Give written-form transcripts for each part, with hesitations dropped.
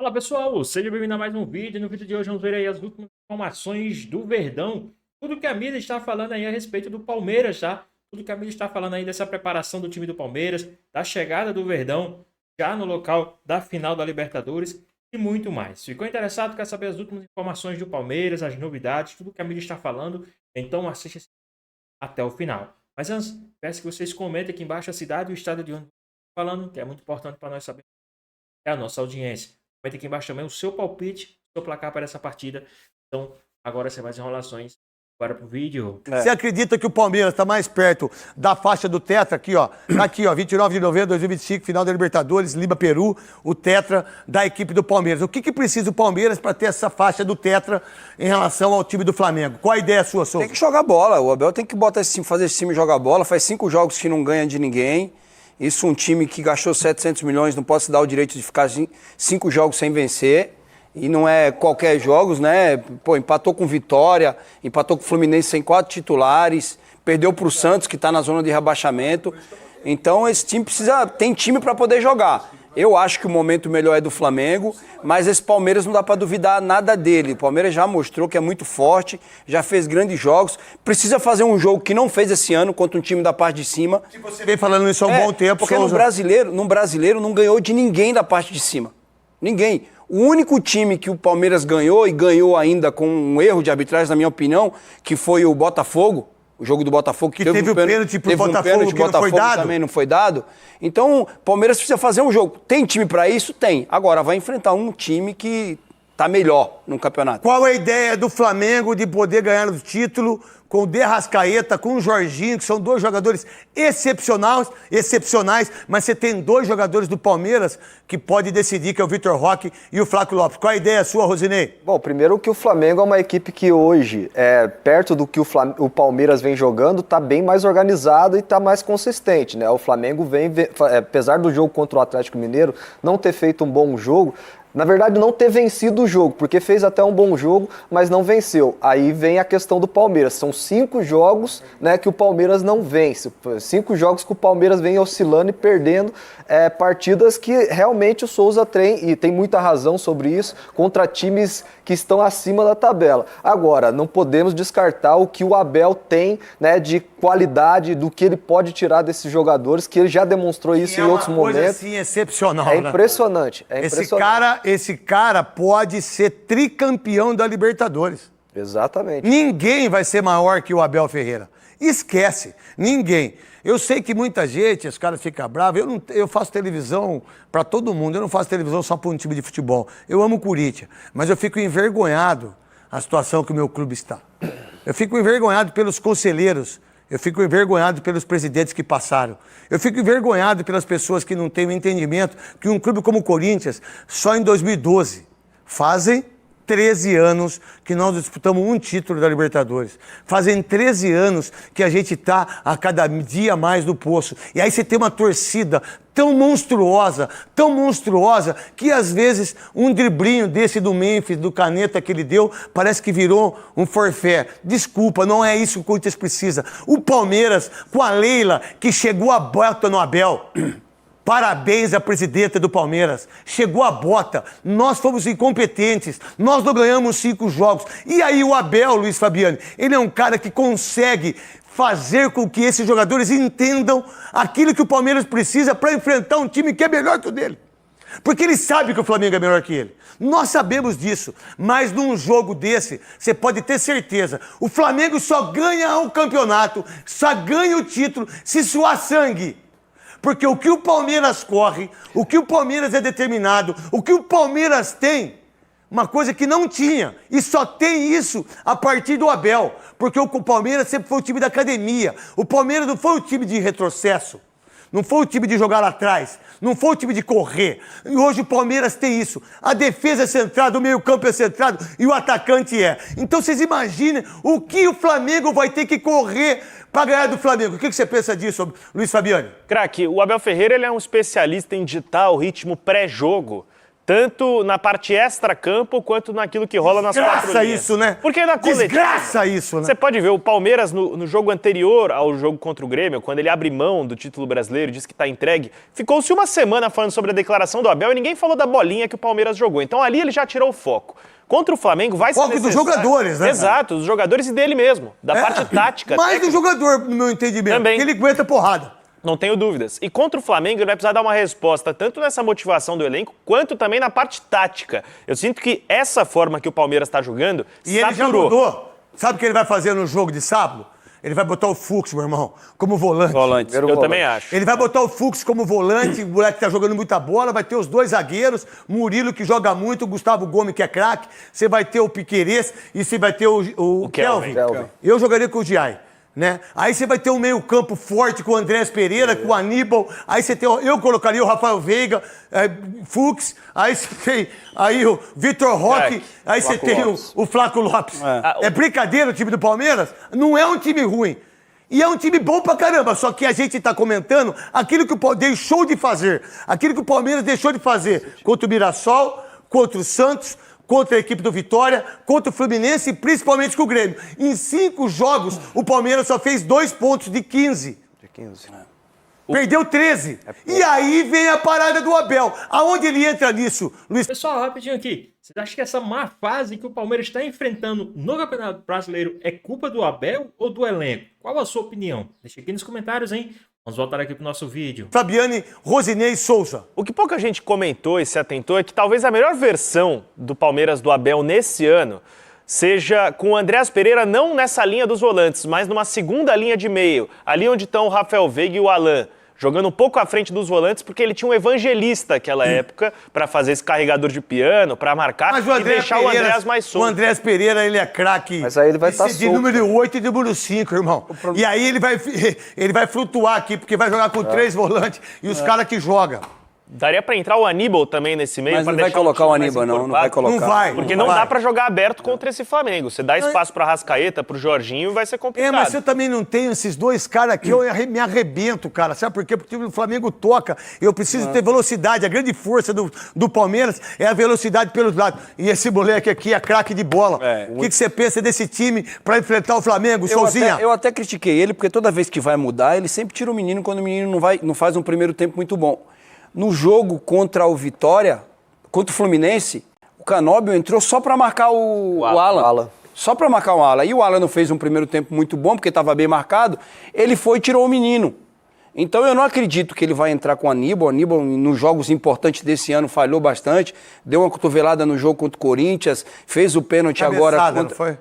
Fala pessoal, seja bem-vindo a mais um vídeo. No vídeo de hoje vamos ver aí as últimas informações do Verdão. Tudo que a mídia está falando aí a respeito do Palmeiras, tá? Tudo que a mídia está falando aí dessa preparação do time do Palmeiras, da chegada do Verdão já no local da final da Libertadores e muito mais. Ficou interessado? Quer saber as últimas informações do Palmeiras, as novidades, tudo que a mídia está falando? Então assista esse vídeo até o final. Mas antes, peço que vocês comentem aqui embaixo a cidade e o estado de onde estão falando, que é muito importante para nós saber é a nossa audiência. Vai ter aqui embaixo também o seu palpite, o seu placar para essa partida. Então, agora sem mais enrolações, bora pro vídeo. Você acredita que o Palmeiras está mais perto da faixa do Tetra? Aqui, ó. Tá aqui, ó. 29 de novembro de 2025, final da Libertadores, Lima, Peru, o Tetra da equipe do Palmeiras. O que precisa o Palmeiras para ter essa faixa do Tetra em relação ao time do Flamengo? Qual a ideia sua, Souza? Tem que jogar bola. O Abel tem que botar esse time, fazer esse time jogar bola. Faz 5 jogos que não ganha de ninguém. Isso, um time que gastou 700 milhões, não pode se dar o direito de ficar 5 jogos sem vencer. E não é qualquer jogos, né? Pô, empatou com Vitória, empatou com o Fluminense sem 4 titulares, perdeu para o Santos, que está na zona de rebaixamento. Então, esse time tem time para poder jogar. Eu acho que o momento melhor é do Flamengo, mas esse Palmeiras não dá para duvidar nada dele. O Palmeiras já mostrou que é muito forte, já fez grandes jogos. Precisa fazer um jogo que não fez esse ano contra um time da parte de cima. Se você vem falando isso há um bom tempo, porque Souza. no brasileiro não ganhou de ninguém da parte de cima. Ninguém. O único time que o Palmeiras ganhou, e ganhou ainda com um erro de arbitragem, na minha opinião, que foi o Botafogo. O jogo do Botafogo, que teve o pênalti pro Botafogo, que não foi dado. Também não foi dado. Então, o Palmeiras precisa fazer um jogo. Tem time para isso? Tem. Agora, vai enfrentar um time que tá melhor no campeonato. Qual é a ideia do Flamengo de poder ganhar o título com o De Arrascaeta, com o Jorginho, que são 2 jogadores excepcionais, mas você tem 2 jogadores do Palmeiras que pode decidir, que é o Vitor Roque e o Flávio Lopes. Qual a ideia sua, Rosinei? Bom, primeiro que o Flamengo é uma equipe que hoje, perto do que o Palmeiras vem jogando, está bem mais organizado e está mais consistente, né? O Flamengo apesar do jogo contra o Atlético Mineiro não ter feito um bom jogo, na verdade, não ter vencido o jogo, porque fez até um bom jogo, mas não venceu. Aí vem a questão do Palmeiras. São 5 jogos, né, que o Palmeiras não vence. 5 jogos que o Palmeiras vem oscilando e perdendo partidas que realmente o Souza tem, e tem muita razão sobre isso, contra times que estão acima da tabela. Agora, não podemos descartar o que o Abel tem, né, de qualidade, do que ele pode tirar desses jogadores, que ele já demonstrou isso em outros momentos. É uma coisa assim excepcional, né? Impressionante. Esse cara pode ser tricampeão da Libertadores. Exatamente. Ninguém vai ser maior que o Abel Ferreira. Esquece. Ninguém. Eu sei que muita gente, os caras ficam bravos. Eu faço televisão para todo mundo. Eu não faço televisão só para um time de futebol. Eu amo o Corinthians, mas eu fico envergonhado a situação que o meu clube está. Eu fico envergonhado pelos conselheiros. Eu fico envergonhado pelos presidentes que passaram. Eu fico envergonhado pelas pessoas que não têm o entendimento que um clube como o Corinthians, só em 2012, fazem 13 anos que nós disputamos um título da Libertadores. Fazem 13 anos que a gente está a cada dia mais no poço. E aí você tem uma torcida tão monstruosa, que às vezes um driblinho desse do Memphis, do Caneta que ele deu, parece que virou um forfé. Desculpa, não é isso que o Corinthians precisa. O Palmeiras, com a Leila, que chegou a bota no Abel... Parabéns à presidenta do Palmeiras. Chegou a bota. Nós fomos incompetentes. Nós não ganhamos 5 jogos. E aí o Abel, Luiz Fabiano, ele é um cara que consegue fazer com que esses jogadores entendam aquilo que o Palmeiras precisa para enfrentar um time que é melhor que o dele. Porque ele sabe que o Flamengo é melhor que ele. Nós sabemos disso. Mas num jogo desse, você pode ter certeza. O Flamengo só ganha o campeonato, só ganha o título se suar sangue. Porque o que o Palmeiras corre, o que o Palmeiras é determinado, o que o Palmeiras tem, uma coisa que não tinha. E só tem isso a partir do Abel. Porque o Palmeiras sempre foi o time da academia. O Palmeiras não foi o time de retrocesso. Não foi o time de jogar lá atrás. Não foi o time de correr. E hoje o Palmeiras tem isso. A defesa é centrada, o meio-campo é centrado e o atacante é. Então vocês imaginem o que o Flamengo vai ter que correr para ganhar do Flamengo. O que você pensa disso, Luiz Fabiano? Craque, o Abel Ferreira ele é um especialista em ditar o ritmo pré-jogo, tanto na parte extra-campo quanto naquilo que rola nas quatro Desgraça linhas. isso, né? Porque na coletiva... Desgraça isso, né? Você pode ver, o Palmeiras, no jogo anterior ao jogo contra o Grêmio, quando ele abre mão do título brasileiro e diz que está entregue, ficou-se uma semana falando sobre a declaração do Abel e ninguém falou da bolinha que o Palmeiras jogou. Então ali ele já tirou o foco. Contra o Flamengo vai ser Foco dos necessário... jogadores, né? Exato, dos jogadores e dele mesmo, da parte tática. Mais do técnica. jogador, no meu entendimento. Também. Que ele aguenta porrada. Não tenho dúvidas. E contra o Flamengo ele vai precisar dar uma resposta tanto nessa motivação do elenco, quanto também na parte tática. Eu sinto que essa forma que o Palmeiras está jogando E ele já saturou. mudou. Sabe o que ele vai fazer no jogo de sábado? Ele vai botar o Fux, meu irmão, como volante. Volantes. Eu também acho. Ele vai botar o Fux como volante, o moleque tá jogando muita bola, vai ter os dois zagueiros, Murilo que joga muito, o Gustavo Gomes que é craque, você vai ter o Piquerez e você vai ter o Kelvin. Eu jogaria com o Giai. Né? Aí você vai ter um meio-campo forte com o Andrés Pereira, com o Aníbal. Aí você tem. Eu colocaria o Rafael Veiga, Fux. Aí você tem aí o Vitor Roque. Aí você tem o Flaco Lopes. É brincadeira o time do Palmeiras? Não é um time ruim. E é um time bom pra caramba, só que a gente tá comentando aquilo que o Palmeiras deixou de fazer. Aquilo que o Palmeiras deixou de fazer contra o Mirassol, contra o Santos, contra a equipe do Vitória, contra o Fluminense e principalmente com o Grêmio. Em 5 jogos, o Palmeiras só fez 2 pontos de 15. Perdeu 13. E aí vem a parada do Abel. Aonde ele entra nisso, Luiz? Pessoal, rapidinho aqui. Vocês acham que essa má fase que o Palmeiras está enfrentando no Campeonato Brasileiro é culpa do Abel ou do elenco? Qual a sua opinião? Deixa aqui nos comentários, hein? Vamos voltar aqui pro nosso vídeo. Fabiane Rosinei Souza. O que pouca gente comentou e se atentou é que talvez a melhor versão do Palmeiras do Abel nesse ano seja com o Andrés Pereira não nessa linha dos volantes, mas numa segunda linha de meio, ali onde estão o Rafael Veiga e o Alan, jogando um pouco à frente dos volantes, porque ele tinha um evangelista naquela época para fazer esse carregador de piano, para marcar Mas o e deixar o Andrés mais solto. O Andrés Pereira, ele é craque. Mas aí ele vai de estar de solto. número 8 e de número 5, irmão. E aí ele vai flutuar aqui, porque vai jogar com 3 volantes e os caras que jogam. Daria para entrar o Aníbal também nesse meio. Mas pra não vai deixar colocar o time mais Aníbal, não. Não encorpado. vai colocar. Não vai. Porque não vai. dá pra jogar aberto contra esse Flamengo. Você dá espaço pra Rascaeta, pro Jorginho, vai ser complicado. Mas eu também não tenho esses dois caras aqui, eu me arrebento, cara. Sabe por quê? Porque o Flamengo toca. Eu preciso ter velocidade. A grande força do Palmeiras é a velocidade pelos lados. E esse moleque aqui é craque de bola. O que você pensa desse time pra enfrentar o Flamengo, Souzinha? Eu até critiquei ele, porque toda vez que vai mudar, ele sempre tira o menino quando o menino não faz um primeiro tempo muito bom. No jogo contra o Vitória, contra o Fluminense, o Canóbio entrou só para marcar o Alan. Só para marcar o Alan. E o Alan não fez um primeiro tempo muito bom, porque estava bem marcado. Ele foi e tirou o menino. Então eu não acredito que ele vai entrar com o Aníbal. O Aníbal, nos jogos importantes desse ano, falhou bastante. Deu uma cotovelada no jogo contra o Corinthians. Fez o pênalti agora. Cabeçada, não foi?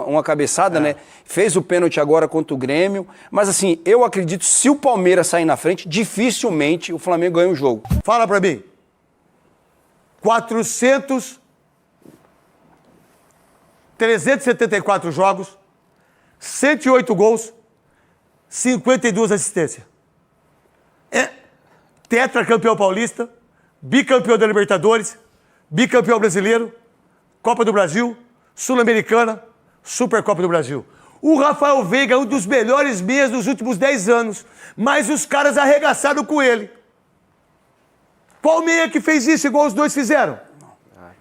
Uma cabeçada, né? Fez o pênalti agora contra o Grêmio. Mas assim, eu acredito que se o Palmeiras sair na frente, dificilmente o Flamengo ganha o jogo. Fala pra mim. 374 jogos, 108 gols, 52 assistências. É tetracampeão paulista, bicampeão da Libertadores, bicampeão brasileiro, Copa do Brasil, Sul-Americana, Supercopa do Brasil. O Rafael Veiga é um dos melhores meias dos últimos 10 anos, mas os caras arregaçaram com ele. Qual meia que fez isso igual os dois fizeram?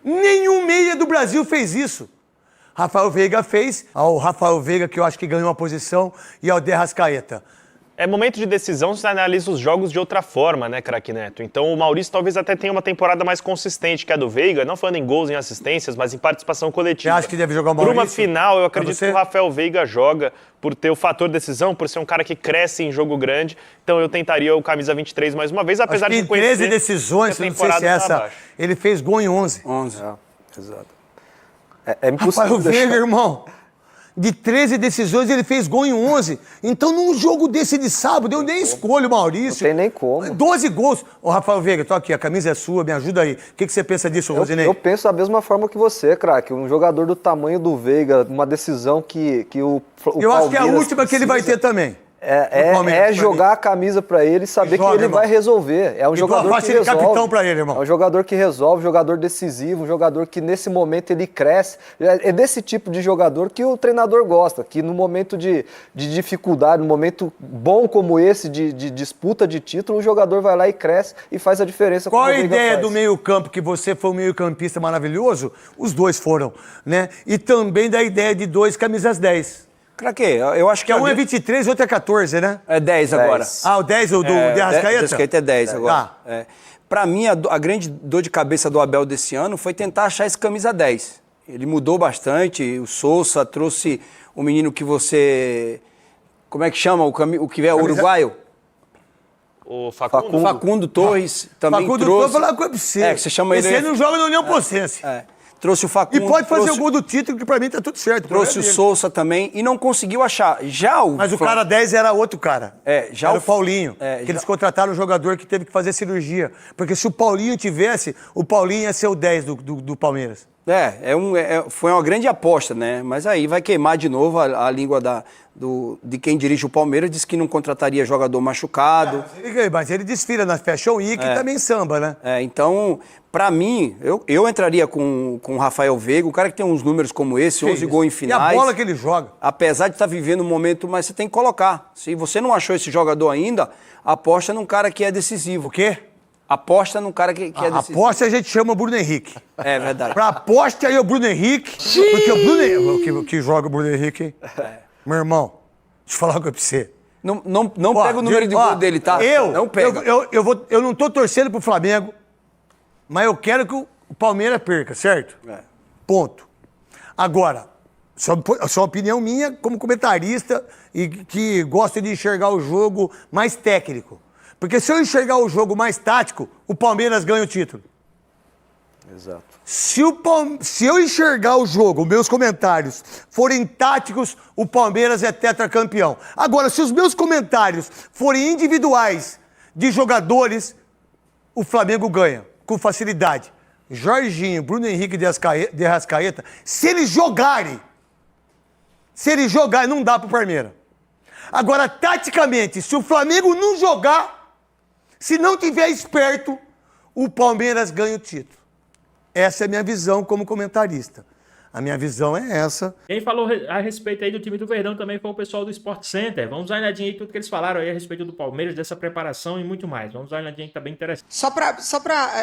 Nenhum meia do Brasil fez isso. Rafael Veiga fez, ao Rafael Veiga que eu acho que ganhou uma posição, e ao De Arrascaeta. É momento de decisão, você analisa os jogos de outra forma, né, craque Neto? Então o Maurício talvez até tenha uma temporada mais consistente que a do Veiga, não falando em gols, em assistências, mas em participação coletiva. Você acha que deve jogar o Por Maurício? uma final, eu acredito você? que o Rafael Veiga joga, por ter o fator decisão, por ser um cara que cresce em jogo grande. Então eu tentaria o camisa 23 mais uma vez, apesar Acho que de em conhecer 13 decisões, que a não sei se temporada é tá essa, abaixo. ele fez gol em 11. 11. Exato. É impossível. Rafael Veiga, deixar- irmão, de 13 decisões ele fez gol em 11. Então num jogo desse de sábado, eu nem escolho o Maurício. Não tem nem como. 12 gols. Ô, Rafael Veiga, tô aqui, a camisa é sua, me ajuda aí. O que você pensa disso, Rosinei? Eu penso da mesma forma que você, craque. Um jogador do tamanho do Veiga, uma decisão que o Eu acho que é a Palmeiras última que ele vai ter precisa. também. Palmeiras, É jogar a camisa pra ele e saber que joga, ele irmão. vai resolver. É um jogador faixa que de resolve. capitão pra ele, irmão. É um jogador que resolve, um jogador decisivo, um jogador que nesse momento ele cresce. É desse tipo de jogador que o treinador gosta, que no momento de dificuldade, no momento bom como esse, de disputa de título, o jogador vai lá e cresce e faz a diferença. Qual como a o Veiga ideia faz. do meio-campo, que você foi um meio-campista maravilhoso? Os dois foram, né? E também da ideia de 2 camisas 10. Craque, eu acho que... Que um é 23 e outro é 14, né? É 10 agora. Ah, o 10 do de Arrascaeta? De Arrascaeta é 10 agora. Tá. É. Pra mim, a grande dor de cabeça do Abel desse ano foi tentar achar esse camisa 10. Ele mudou bastante, o Sousa trouxe o menino que você... Como é que chama? O que é uruguaio? O Facundo. Facundo Torres também Facundo, trouxe. tô falando com você. É, que você chama ele... Esse aí não joga na União Pocense. Trouxe o E Facundo. pode fazer trouxe, o gol do título, que pra mim tá tudo certo. Trouxe o Sousa também e não conseguiu achar. Já o... Mas o cara 10 era outro cara. Já era o Paulinho. Que já- eles contrataram um jogador que teve que fazer cirurgia. Porque se o Paulinho tivesse, o Paulinho ia ser o 10 do Palmeiras. Foi uma grande aposta, né? Mas aí vai queimar de novo a língua de quem dirige o Palmeiras, disse que não contrataria jogador machucado. Mas ele desfila na Fashion Week e também samba, né? Então, pra mim, eu entraria com o Rafael Veiga, um cara que tem uns números como esse, 11 gols em finais. E a bola que ele joga. Apesar de estar vivendo um momento, mas você tem que colocar. Se você não achou esse jogador ainda, aposta num cara que é decisivo. O quê? Aposta num cara que é decisivo. Aposta a gente chama o Bruno Henrique. É verdade. Pra aposta aí o Bruno Henrique. Porque o Bruno Henrique, que joga o Bruno Henrique, hein? Meu irmão, deixa eu falar uma coisa pra você. Não pega o número de gol dele, tá? Não pega. Eu não tô torcendo pro Flamengo, mas eu quero que o Palmeiras perca, certo? Ponto. Agora, só uma opinião minha como comentarista e que gosta de enxergar o jogo mais técnico. Porque se eu enxergar o jogo mais tático, o Palmeiras ganha o título. Exato. Se eu enxergar o jogo, meus comentários forem táticos, o Palmeiras é tetracampeão. Agora, se os meus comentários forem individuais de jogadores, o Flamengo ganha, com facilidade. Jorginho, Bruno Henrique de Arrascaeta, se eles jogarem, não dá pro Palmeiras. Agora, taticamente, se o Flamengo não jogar, se não tiver esperto, o Palmeiras ganha o título. Essa é a minha visão como comentarista. A minha visão é essa. Quem falou a respeito aí do time do Verdão também foi o pessoal do Sport Center. Vamos dar uma olhadinha aí tudo que eles falaram aí a respeito do Palmeiras, dessa preparação e muito mais. Vamos dar uma olhadinha que tá bem interessante. Só pra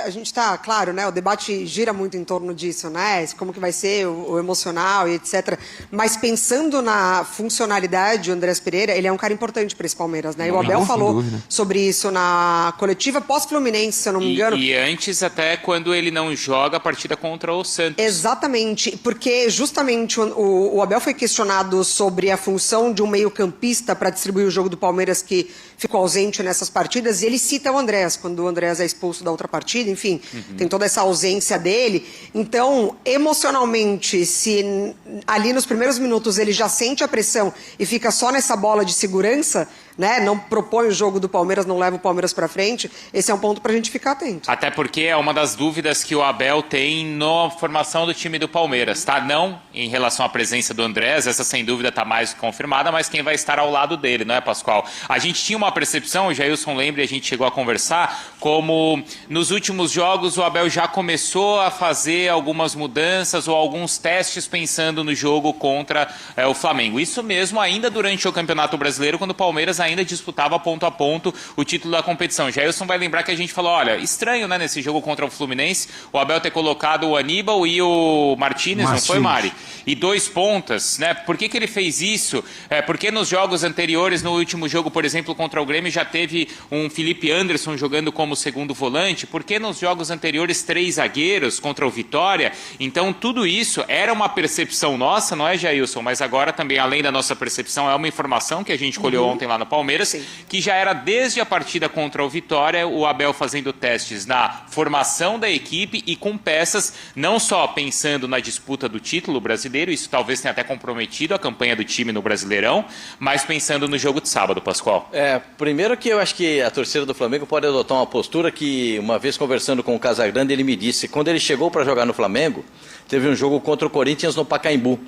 a gente tá, claro, né, o debate gira muito em torno disso, né, como que vai ser o emocional e etc. Mas pensando na funcionalidade, o Andrés Pereira, ele é um cara importante para esse Palmeiras, né? E o Abel falou sobre isso na coletiva pós-Fluminense, se eu não me engano. E antes até quando ele não joga a partida contra o Santos. Exatamente, porque justamente o Abel foi questionado sobre a função de um meio-campista para distribuir o jogo do Palmeiras que ficou ausente nessas partidas, e ele cita o Andrés, quando o Andrés é expulso da outra partida, enfim, tem toda essa ausência dele. Então, emocionalmente, se ali nos primeiros minutos ele já sente a pressão e fica só nessa bola de segurança, né, não propõe o jogo do Palmeiras, não leva o Palmeiras para frente, esse é um ponto pra gente ficar atento. Até porque é uma das dúvidas que o Abel tem na formação do time do Palmeiras, tá? Não em relação à presença do Andrés, essa sem dúvida tá mais confirmada, mas quem vai estar ao lado dele, não é, Pascoal? A gente tinha uma percepção, o Jailson lembra, e a gente chegou a conversar, como nos últimos jogos o Abel já começou a fazer algumas mudanças ou alguns testes pensando no jogo contra o Flamengo. Isso mesmo ainda durante o Campeonato Brasileiro, quando o Palmeiras ainda disputava ponto a ponto o título da competição. Jailson vai lembrar que a gente falou, olha, estranho, né, nesse jogo contra o Fluminense, o Abel ter colocado o Aníbal e o Martínez, não foi, Mari? E 2 pontas, né? Por que ele fez isso? Porque nos jogos anteriores, no último jogo, por exemplo, contra o Grêmio, já teve um Felipe Anderson jogando como segundo volante? Por que nos jogos anteriores 3 zagueiros contra o Vitória? Então, tudo isso era uma percepção nossa, não é, Jailson? Mas agora também, além da nossa percepção, é uma informação que a gente colheu ontem lá no Palmeiras, Sim. que já era desde a partida contra o Vitória, o Abel fazendo testes na formação da equipe e com peças, não só pensando na disputa do título brasileiro, isso talvez tenha até comprometido a campanha do time no Brasileirão, mas pensando no jogo de sábado, Pascoal. Primeiro que eu acho que a torcida do Flamengo pode adotar uma postura que, uma vez conversando com o Casagrande, ele me disse, quando ele chegou para jogar no Flamengo, teve um jogo contra o Corinthians no Pacaembu.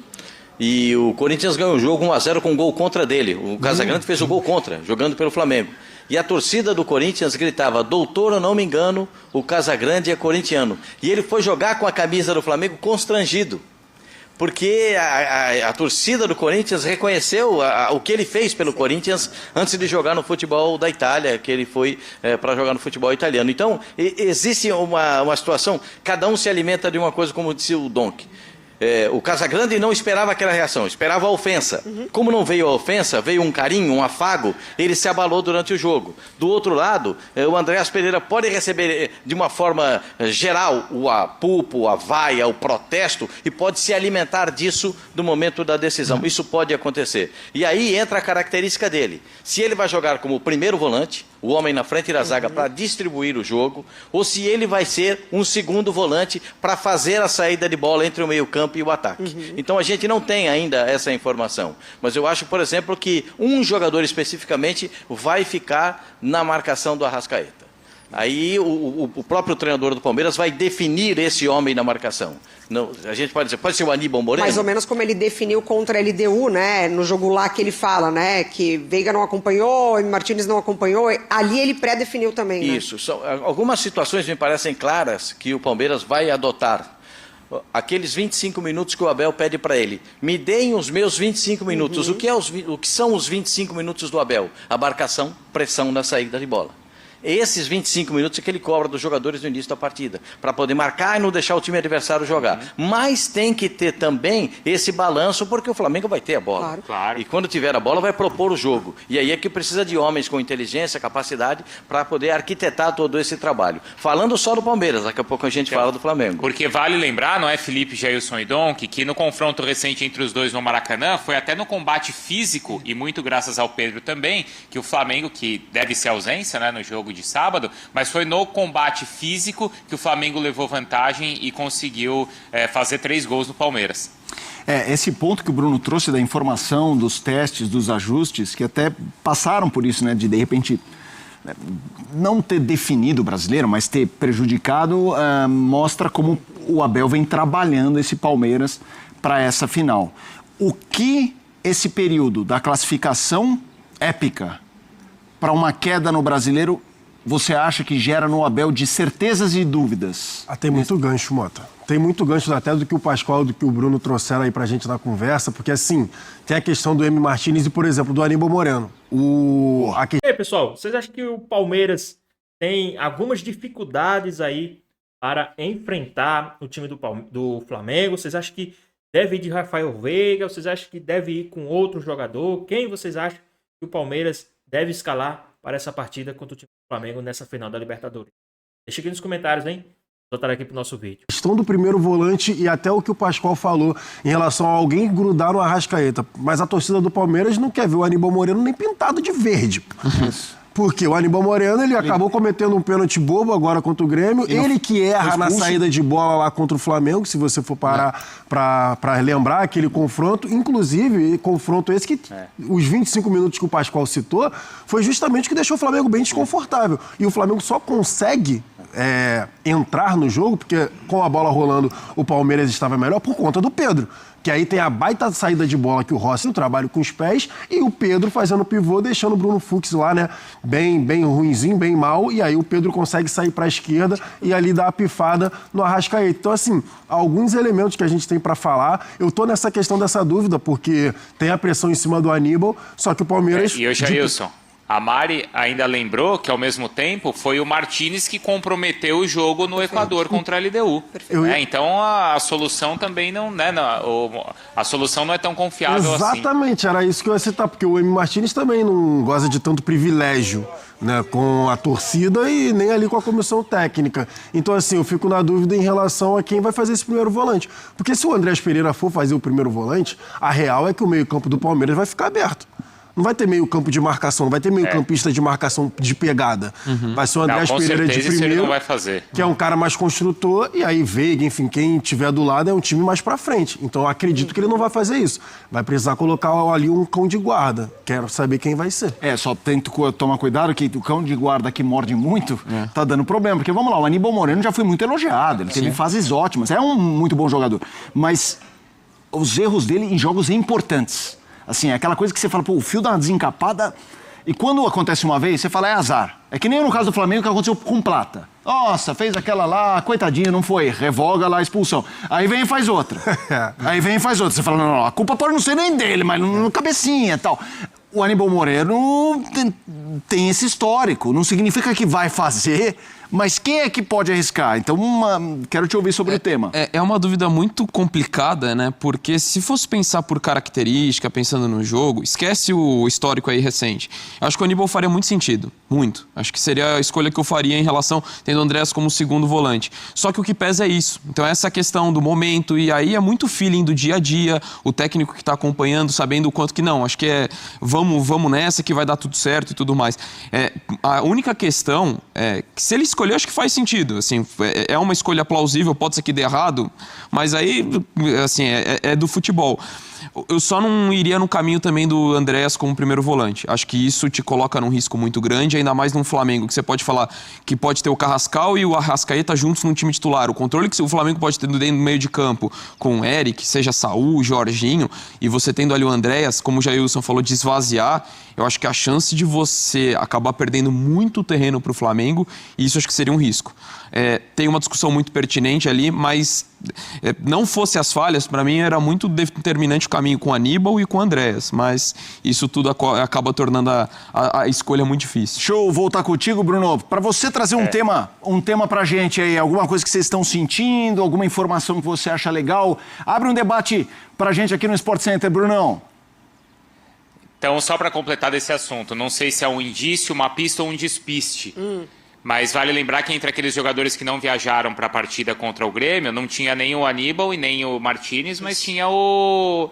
E o Corinthians ganhou o jogo 1-0 com um gol contra dele. O Casagrande fez o gol contra, jogando pelo Flamengo. E a torcida do Corinthians gritava: doutor, eu não me engano, o Casagrande é corintiano. E ele foi jogar com a camisa do Flamengo constrangido. Porque a torcida do Corinthians reconheceu o que ele fez pelo Corinthians antes de jogar no futebol da Itália, que ele foi para jogar no futebol italiano. Então, existe uma situação, cada um se alimenta de uma coisa, como disse o Donk. O Casagrande não esperava aquela reação, esperava a ofensa. Como não veio a ofensa, veio um carinho, um afago, ele se abalou durante o jogo. Do outro lado, o Andréas Pereira pode receber de uma forma geral o apulpo, a vaia, o protesto, e pode se alimentar disso no momento da decisão. Isso pode acontecer. E aí entra a característica dele. Se ele vai jogar como primeiro volante, o homem na frente da zaga para distribuir o jogo, ou se ele vai ser um segundo volante para fazer a saída de bola entre o meio-campo e o ataque. Então a gente não tem ainda essa informação. Mas eu acho, por exemplo, que um jogador especificamente vai ficar na marcação do Arrascaeta. Aí o próprio treinador do Palmeiras vai definir esse homem na marcação. Não, a gente pode dizer, pode ser o Aníbal Moreno? Mais ou menos como ele definiu contra a LDU, né? No jogo lá que ele fala, né? Que Veiga não acompanhou, e Martínez não acompanhou. Ali ele pré-definiu também, né? Isso. Algumas situações me parecem claras que o Palmeiras vai adotar. Aqueles 25 minutos que o Abel pede para ele. Me deem os meus 25 minutos. O que são os 25 minutos do Abel? A marcação, pressão na saída de bola. Esses 25 minutos é que ele cobra dos jogadores no início da partida, para poder marcar e não deixar o time adversário jogar. Mas tem que ter também esse balanço, porque o Flamengo vai ter a bola. Claro. E quando tiver a bola, vai propor o jogo. E aí é que precisa de homens com inteligência, capacidade, para poder arquitetar todo esse trabalho. Falando só do Palmeiras, daqui a pouco a gente fala do Flamengo. Porque vale lembrar, não é, Felipe, Jailson e Donk, que no confronto recente entre os dois no Maracanã, foi até no combate físico, e muito graças ao Pedro também, que o Flamengo, que deve ser ausência, né, no jogo de sábado, mas foi no combate físico que o Flamengo levou vantagem e conseguiu fazer 3 gols no Palmeiras. Esse ponto que o Bruno trouxe da informação, dos testes, dos ajustes, que até passaram por isso, né, de repente não ter definido o brasileiro, mas ter prejudicado, mostra como o Abel vem trabalhando esse Palmeiras para essa final. O que esse período da classificação épica para uma queda no brasileiro você acha que gera no Abel de certezas e dúvidas? Tem muito gancho, Mota. Tem muito gancho até do que o Pascoal, do que o Bruno trouxeram aí pra gente na conversa, porque assim, tem a questão do M. Martínez e, por exemplo, do Aníbal Moreno. E aí, pessoal, vocês acham que o Palmeiras tem algumas dificuldades aí para enfrentar o time do Flamengo? Vocês acham que deve ir de Rafael Veiga? Vocês acham que deve ir com outro jogador? Quem vocês acham que o Palmeiras deve escalar para essa partida contra o time do Flamengo nessa final da Libertadores? Deixa aqui nos comentários, hein? Vou botar aqui pro nosso vídeo. A questão do primeiro volante e até o que o Pascoal falou em relação a alguém grudar no Arrascaeta. Mas a torcida do Palmeiras não quer ver o Aníbal Moreno nem pintado de verde. Porque o Aníbal Moreno, ele acabou cometendo um pênalti bobo agora contra o Grêmio. Ele que erra na saída de bola lá contra o Flamengo, se você for parar para lembrar aquele confronto. Inclusive, confronto esse que os 25 minutos que o Pascoal citou, foi justamente o que deixou o Flamengo bem desconfortável. E o Flamengo só consegue entrar no jogo, porque com a bola rolando o Palmeiras estava melhor por conta do Pedro. Que aí tem a baita saída de bola que o Rossi no trabalho com os pés e o Pedro fazendo o pivô, deixando o Bruno Fux lá, né, bem ruinzinho, bem mal, e aí o Pedro consegue sair para a esquerda e ali dar a pifada no Arrascaeta. Então, assim, alguns elementos que a gente tem para falar, eu tô nessa questão dessa dúvida, porque tem a pressão em cima do Aníbal, só que o Palmeiras... E o Jailson, a Mari ainda lembrou que, ao mesmo tempo, foi o Martínez que comprometeu o jogo no Equador contra a LDU. Então, a solução também não... Né, a solução não é tão confiável assim. Exatamente, era isso que eu ia citar, porque o M. Martínez também não goza de tanto privilégio, né, com a torcida e nem ali com a comissão técnica. Então, assim, eu fico na dúvida em relação a quem vai fazer esse primeiro volante. Porque se o Andréas Pereira for fazer o primeiro volante, a real é que o meio-campo do Palmeiras vai ficar aberto. Não vai ter meio campo de marcação, não vai ter meio campista de marcação de pegada. Vai ser o Andréas Pereira de primeiro, ele não vai fazer. Que é um cara mais construtor, e aí Veiga, enfim, quem tiver do lado é um time mais pra frente. Então eu acredito que ele não vai fazer isso. Vai precisar colocar ali um cão de guarda. Quero saber quem vai ser. Só tento tomar cuidado que o cão de guarda que morde muito tá dando problema. Porque vamos lá, o Aníbal Moreno já foi muito elogiado, ele teve fases ótimas, é um muito bom jogador. Mas os erros dele em jogos importantes. Assim, é aquela coisa que você fala, pô, o fio dá uma desencapada, e quando acontece uma vez, você fala, é azar. É que nem no caso do Flamengo que aconteceu com Plata. Nossa, fez aquela lá, coitadinha, não foi, revoga lá a expulsão. Aí vem e faz outra. Aí vem e faz outra. Você fala, não, a culpa pode não ser nem dele, mas no cabecinha e tal. O Aníbal Moreno tem esse histórico, não significa que vai fazer, mas quem é que pode arriscar? Então, quero te ouvir sobre o tema. É uma dúvida muito complicada, né? Porque se fosse pensar por característica, pensando no jogo, esquece o histórico aí recente. Eu acho que o Aníbal faria muito sentido, muito. Acho que seria a escolha que eu faria em relação, tendo o Andrés como segundo volante. Só que o que pesa é isso. Então, essa questão do momento, e aí é muito feeling do dia a dia, o técnico que está acompanhando, sabendo o quanto que não. Acho que vamos nessa que vai dar tudo certo e tudo mais. A única questão é que se ele escolher, acho que faz sentido. Assim, é uma escolha plausível, pode ser que dê errado, mas aí assim, é do futebol. Eu só não iria no caminho também do Andrés como primeiro volante. Acho que isso te coloca num risco muito grande, ainda mais num Flamengo, que você pode falar que pode ter o Carrascal e o Arrascaeta juntos num time titular. O controle que o Flamengo pode ter dentro do meio de campo com o Eric, seja Saúl, Jorginho, e você tendo ali o Andréas, como o Jailson falou, de esvaziar, eu acho que a chance de você acabar perdendo muito terreno para o Flamengo, e isso acho que seria um risco. Tem uma discussão muito pertinente ali, mas não fosse as falhas, para mim era muito determinante o caminho com o Aníbal e com o Andréas, mas isso tudo acaba tornando a escolha muito difícil. Deixa eu voltar contigo, Bruno. Para você trazer um tema pra gente aí, alguma coisa que vocês estão sentindo, alguma informação que você acha legal, abre um debate pra gente aqui no Sport Center, Brunão. Então, só para completar desse assunto, não sei se é um indício, uma pista ou um despiste, mas vale lembrar que entre aqueles jogadores que não viajaram para a partida contra o Grêmio, não tinha nem o Aníbal e nem o Martínez, mas tinha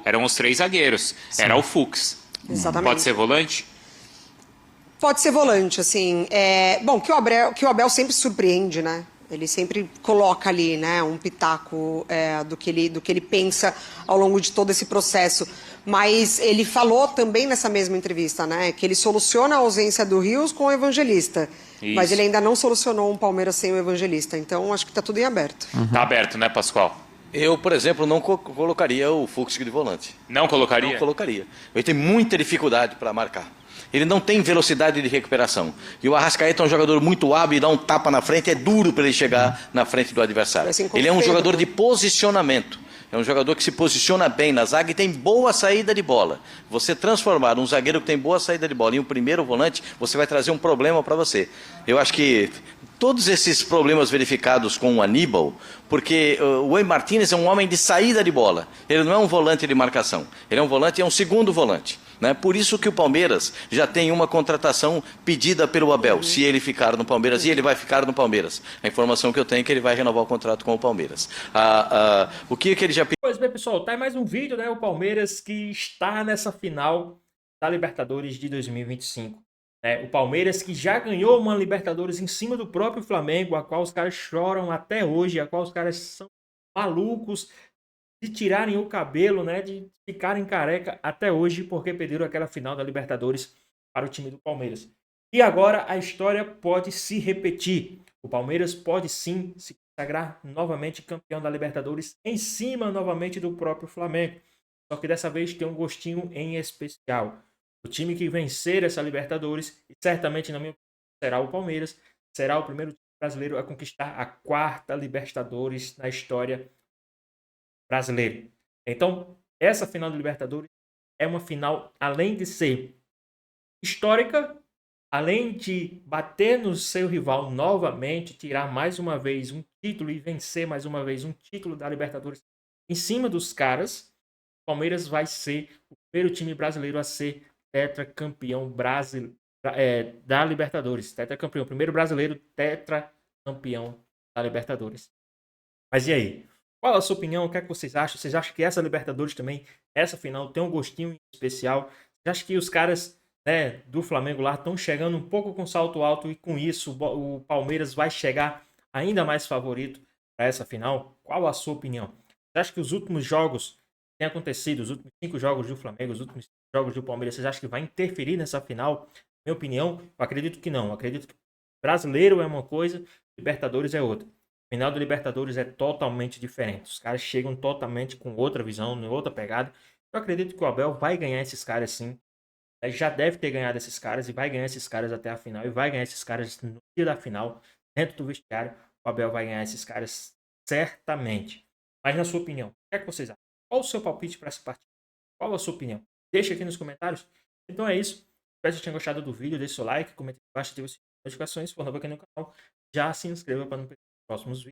eram os 3 zagueiros. Sim. Era o Fux. Exatamente. Pode ser volante? Pode ser volante, assim. Bom, que o Abel sempre surpreende, né? Ele sempre coloca ali, né, um pitaco do que ele pensa ao longo de todo esse processo. Mas ele falou também nessa mesma entrevista, né, que ele soluciona a ausência do Rios com o Evangelista. Isso. Mas ele ainda não solucionou um Palmeiras sem o Evangelista. Então, acho que está tudo em aberto. Está aberto, né, Pascoal? Eu, por exemplo, não colocaria o Fux de volante. Não colocaria? Não colocaria. Ele tem muita dificuldade para marcar. Ele não tem velocidade de recuperação. E o Arrascaeta é um jogador muito hábil e dá um tapa na frente, é duro para ele chegar na frente do adversário. Ele é um jogador de posicionamento. É um jogador que se posiciona bem na zaga e tem boa saída de bola. Você transformar um zagueiro que tem boa saída de bola em um primeiro volante, você vai trazer um problema para você. Eu acho que todos esses problemas verificados com o Aníbal, porque o Oi Martínez é um homem de saída de bola. Ele não é um volante de marcação. Ele é um volante, é um segundo volante. Né? Por isso que o Palmeiras já tem uma contratação pedida pelo Abel. Se ele ficar no Palmeiras, e ele vai ficar no Palmeiras. A informação que eu tenho é que ele vai renovar o contrato com o Palmeiras. O que ele já pediu? Pois bem, pessoal, tá aí mais um vídeo, né? O Palmeiras que está nessa final da Libertadores de 2025. O Palmeiras que já ganhou uma Libertadores em cima do próprio Flamengo, a qual os caras choram até hoje, a qual os caras são malucos de tirarem o cabelo, né, de ficarem careca até hoje, porque perderam aquela final da Libertadores para o time do Palmeiras. E agora a história pode se repetir. O Palmeiras pode sim se consagrar novamente campeão da Libertadores em cima novamente do próprio Flamengo. Só que dessa vez tem um gostinho em especial. O time que vencer essa Libertadores, e certamente na minha opinião será o Palmeiras, será o primeiro time brasileiro a conquistar a 4ª Libertadores na história brasileira. Então, essa final da Libertadores é uma final, além de ser histórica, além de bater no seu rival novamente, tirar mais uma vez um título e vencer mais uma vez um título da Libertadores em cima dos caras, o Palmeiras vai ser o primeiro time brasileiro a ser tetracampeão da Libertadores. Tetracampeão, primeiro brasileiro tetracampeão da Libertadores. Mas e aí? Qual a sua opinião? O que é que vocês acham? Vocês acham que essa Libertadores também, essa final, tem um gostinho especial? Vocês acham que os caras, né, do Flamengo lá estão chegando um pouco com salto alto e com isso o Palmeiras vai chegar ainda mais favorito para essa final? Qual a sua opinião? Vocês acham que os últimos jogos que têm acontecido, os últimos 5 jogos do Flamengo, os últimos 5 jogos do Palmeiras, vocês acham que vai interferir nessa final? Minha opinião, eu acredito que não. Eu acredito que brasileiro é uma coisa, Libertadores é outra. Final do Libertadores é totalmente diferente. Os caras chegam totalmente com outra visão, outra pegada. Eu acredito que o Abel vai ganhar esses caras sim. Ele já deve ter ganhado esses caras e vai ganhar esses caras até a final. E vai ganhar esses caras no dia da final, dentro do vestiário. O Abel vai ganhar esses caras certamente. Mas na sua opinião, o que é que vocês acham? Qual o seu palpite para essa partida? Qual a sua opinião? Deixa aqui nos comentários. Então é isso. Espero que vocês tenham gostado do vídeo. Deixe seu like, comente aqui embaixo, ative as notificações. Se for novo aqui no canal, já se inscreva para não perder os próximos vídeos.